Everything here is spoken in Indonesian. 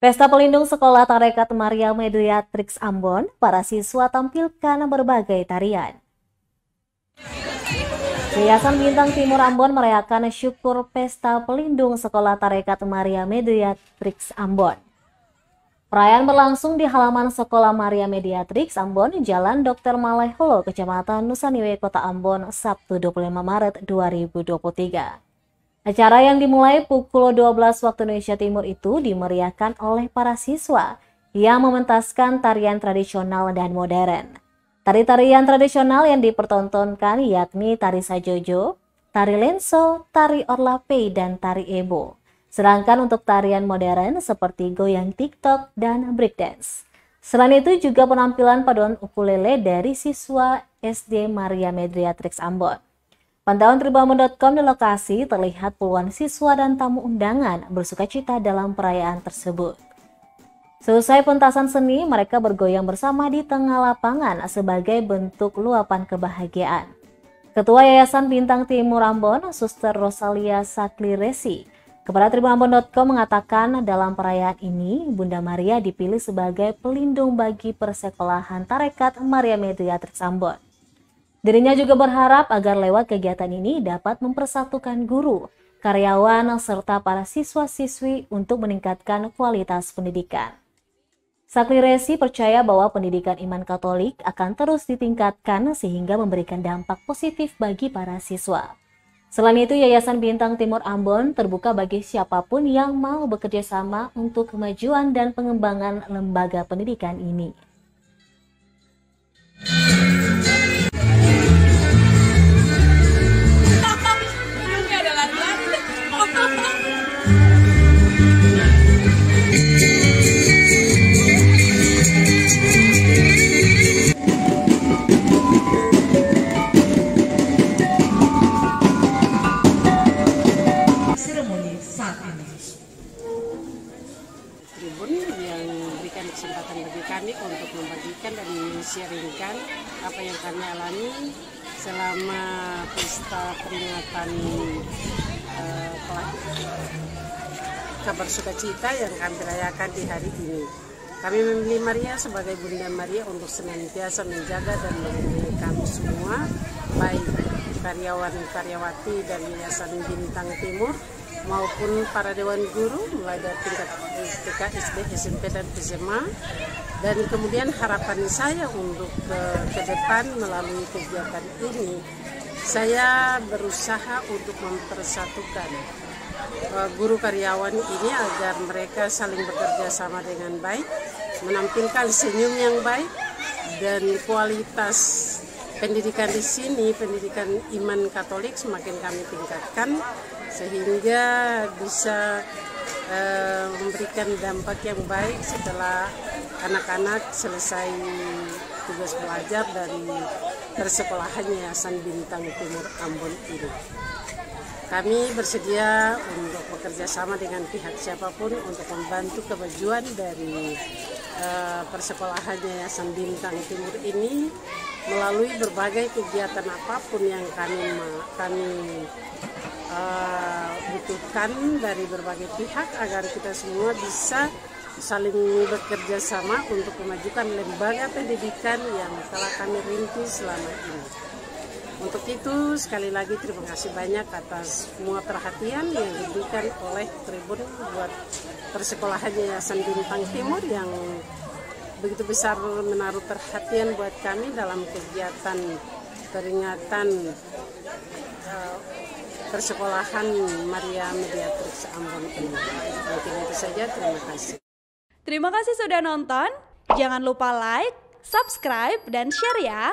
Pesta pelindung Sekolah Tarekat Maria Mediatrix Ambon, para siswa tampilkan berbagai tarian. Yayasan Bintang Timur Ambon merayakan syukur Pesta Pelindung Sekolah Tarekat Maria Mediatrix Ambon. Perayaan berlangsung di halaman Sekolah Maria Mediatrix Ambon, Jalan Dr. Maleholo, Kecamatan Nusaniwe, Kota Ambon, Sabtu 25 Maret 2023. Acara yang dimulai pukul 12 waktu Indonesia Timur itu dimeriahkan oleh para siswa yang mementaskan tarian tradisional dan modern. Tari-tarian tradisional yang dipertontonkan yakni tari sajojo, tari lenso, tari orlape, dan tari ebo. Sedangkan untuk tarian modern seperti goyang TikTok dan breakdance. Selain itu juga penampilan paduan ukulele dari siswa SD Maria Mediatrix Ambon. Pantauan tribunambon.com di lokasi terlihat puluhan siswa dan tamu undangan bersukacita dalam perayaan tersebut. Selesai pentasan seni, mereka bergoyang bersama di tengah lapangan sebagai bentuk luapan kebahagiaan. Ketua Yayasan Bintang Timur Ambon, Suster Rosalia Sakliresi, kepada tribunambon.com mengatakan dalam perayaan ini, Bunda Maria dipilih sebagai pelindung bagi persekolahan Tarekat Maria Mediatrix Ambon. Dirinya juga berharap agar lewat kegiatan ini dapat mempersatukan guru, karyawan, serta para siswa-siswi untuk meningkatkan kualitas pendidikan. Sakliresi percaya bahwa pendidikan iman Katolik akan terus ditingkatkan sehingga memberikan dampak positif bagi para siswa. Selain itu, Yayasan Bintang Timur Ambon terbuka bagi siapapun yang mau bekerja sama untuk kemajuan dan pengembangan lembaga pendidikan ini. Tribun yang memberikan kesempatan bagi kami untuk membagikan dan sharingkan apa yang kami alami selama pesta peringatan kabar sukacita yang kami rayakan di hari ini. Kami memilih Maria sebagai Bunda Maria untuk senantiasa menjaga dan melindungi kami semua, baik karyawan-karyawati dari Yayasan Bintang Timur maupun para dewan guru mulai dari tingkat TK, SD, SMP, dan SMA. Dan kemudian harapan saya untuk ke depan melalui kegiatan ini, saya berusaha untuk mempersatukan guru karyawan ini agar mereka saling bekerja sama dengan baik, menampilkan senyum yang baik, dan kualitas pendidikan di sini, pendidikan iman Katolik semakin kami tingkatkan sehingga bisa memberikan dampak yang baik setelah anak-anak selesai tugas belajar dari persekolahan Yayasan Bintang Timur Ambon ini. Kami bersedia untuk bekerja sama dengan pihak siapapun untuk membantu kemajuan dari persekolahan Yayasan Bintang Timur ini melalui berbagai kegiatan apapun yang kami butuhkan dari berbagai pihak agar kita semua bisa saling bekerja sama untuk memajukan lembaga pendidikan yang telah kami rintis selama ini. Untuk itu, sekali lagi terima kasih banyak atas semua perhatian yang diberikan oleh Tribun buat persekolahan Yayasan Bintang Timur yang begitu besar menaruh perhatian buat kami dalam kegiatan peringatan persekolahan Maria Mediatrix Ambon ini. Mungkin itu saja, terima kasih. Terima kasih sudah nonton. Jangan lupa like, subscribe, dan share ya.